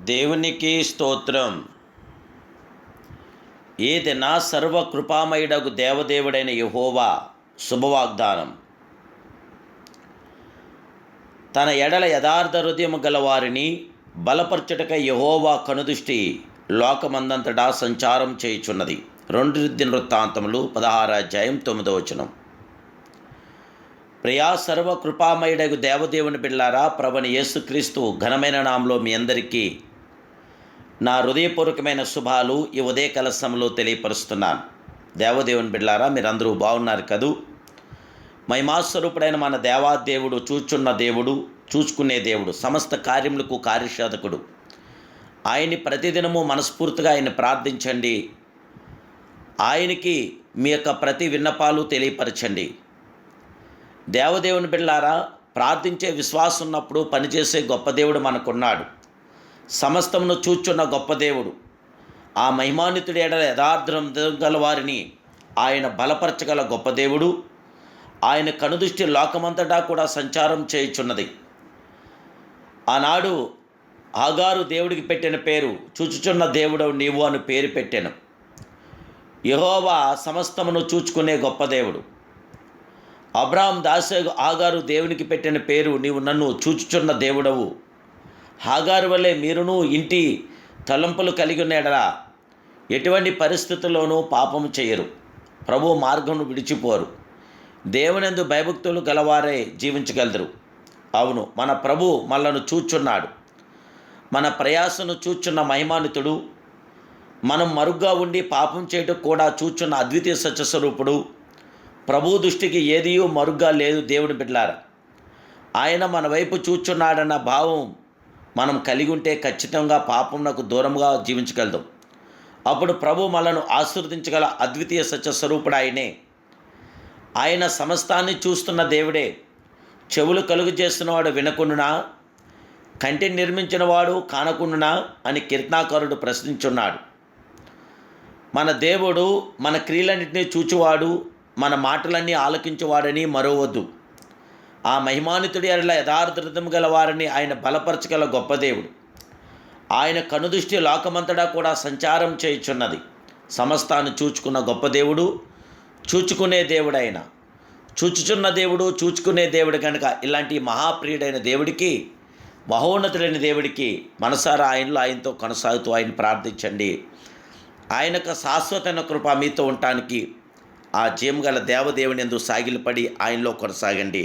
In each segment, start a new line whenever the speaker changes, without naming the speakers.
దేవునికి స్తోత్రం. ఏదైనా సర్వకృపామయుడగు దేవదేవుడైన యెహోవా శుభవాగ్దానం. తన ఎడల యథార్థ హృదయము గలవారిని బలపరచుటకై యెహోవా కనుదృష్టి లోకమందంతటా సంచారం చేయుచున్నది. 2 దినవృత్తాంతములు 16:9. ప్రియా సర్వకృపామయుడగు దేవదేవుని బిడ్డలారా, ప్రభువైన యేసుక్రీస్తు ఘనమైన నామములో మీ అందరికీ నా హృదయపూర్వకమైన శుభాలు ఈ ఉదయకాల సమయంలో తెలియపరుస్తున్నాను. దేవదేవుని బిడ్డలారా, మీరందరూ బాగున్నారు కదూ? మహిమాస్వరూపుడైన మన దేవాదేవుడు, చూచున్న దేవుడు, చూచుకునే దేవుడు, సమస్త కార్యములకు కార్యసాధకుడు. ఆయన్ని ప్రతిదినము మనస్ఫూర్తిగా ఆయన్ని ప్రార్థించండి. ఆయనకి మీ యొక్క ప్రతి విన్నపాలు తెలియపరచండి. దేవదేవుని బిడ్డలారా, ప్రార్థించే విశ్వాసం ఉన్నప్పుడు పనిచేసే గొప్ప దేవుడు మనకున్నాడు. సమస్తమును చూచున్న గొప్ప దేవుడు. ఆ మహిమాన్వితుడి ఎడల యథార్థం గల వారిని ఆయన బలపరచగల గొప్ప దేవుడు. ఆయన కనుదృష్టి లోకమంతటా కూడా సంచారం చేయుచున్నది. ఆనాడు ఆగారు దేవుడికి పెట్టిన పేరు చూచుచున్న దేవుడవు నీవు అని పేరు పెట్టాను. యెహోవా సమస్తమును చూచుకునే గొప్ప దేవుడు. అబ్రాహాం ఆగారు దేవునికి పెట్టిన పేరు నీవు నన్ను చూచుచున్న దేవుడవు. హాగారు వల్లే మీరును ఇంటి తలంపులు కలిగి ఉన్నాడరా. ఎటువంటి పరిస్థితుల్లోనూ పాపము చేయరు. ప్రభు మార్గమును విడిచిపోరు. దేవునందు భయభక్తులు గలవారే జీవించగలరు. అవును, మన ప్రభు మనలను చూచున్నాడు. మన ప్రయాసను చూచున్న మహిమాన్వితుడు. మనం మరుగ్గా ఉండి పాపం చేయటం కూడా చూచున్న అద్వితీయ సత్యస్వరూపుడు. ప్రభు దృష్టికి ఏదియూ మరుగ్గా లేదు. దేవుని బిడ్డలారా, ఆయన మన వైపు చూచున్నాడన్న భావం మనం కలిగి ఉంటే ఖచ్చితంగా పాపమునకు దూరంగా జీవించగలదు. అప్పుడు ప్రభు మనలను ఆశీర్వదించగల అద్వితీయ సత్యస్వరూపుడు ఆయనే. ఆయన సమస్తాన్ని చూస్తున్న దేవుడే. చెవులు కలుగు చేస్తున్నవాడు వినకుండునా, కంటిని నిర్మించినవాడు కానకుండునా అని కీర్తనాకారుడు ప్రశ్నించున్నాడు. మన దేవుడు మన క్రియలన్నింటినీ చూచువాడు, మన మాటలన్నీ ఆలకించువాడని మరోవద్దు. ఆ మహిమాన్వితుడి ఎడల యథార్థ హృదయం గల వారిని ఆయన బలపరచగల గొప్ప దేవుడు. ఆయన కనుదృష్టి లోకమంతటా కూడా సంచారం చేయుచున్నది. సమస్తాన్ని చూచుకున్న గొప్ప దేవుడు, చూచుకునే దేవుడు. ఆయన చూచుచున్న దేవుడు, చూచుకునే దేవుడు కనుక ఇలాంటి మహాప్రియుడైన దేవుడికి, మహోన్నతుడైన దేవుడికి మనసారా ఆయనతో కొనసాగుతూ ఆయన ప్రార్థించండి. ఆయనకు శాశ్వతమైన కృప మీతో ఉండటానికి ఆ జీవం గల దేవదేవుని యందు సాగిలపడి ఆయనలో కొనసాగండి.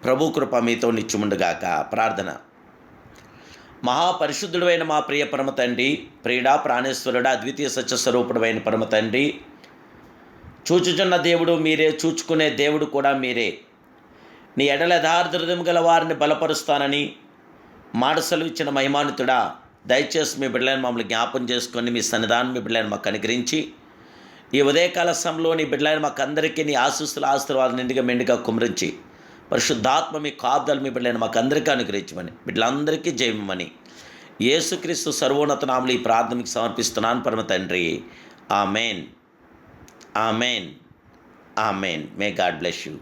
ప్రభు కృప మీతో నిత్యముండుగాక. ప్రార్థన. మహాపరిశుద్ధుడైన మా ప్రియ పరమ తండ్రి, ప్రియుడా, ప్రాణేశ్వరుడా, అద్వితీయ సత్యస్వరూపుడైన పరమ తండ్రి, చూచుచున్న దేవుడు మీరే, చూచుకునే దేవుడు కూడా మీరే. నీ ఎడల యథార్థ హృదయం గల వారిని బలపరుస్తానని మాటసలు ఇచ్చిన మహిమాన్వితుడా, దయచేసి మీ బిడ్డలను మమ్మల్ని జ్ఞాపం చేసుకొని మీ సన్నిధానం మీ బిడ్డలను మాకు అనుగ్రహించి ఈ ఉదయకాల సమయంలో నీ బిడ్డలను మాకు అందరికీ నీ ఆశీర్వాదాలు నిండుగా మెండుగా కుమరించి పరిశుద్ధాత్మ మీ కాపుదలు మీ బిడ్డలను మాకు అందరికీ అనుగ్రహించమని, బిడ్డలందరికీ జయమని యేసుక్రీస్తు సర్వోన్నత నామములో ఈ ప్రార్థనకి సమర్పిస్తున్నాను పరమ తండ్రి. Amen, amen, amen. May God bless you.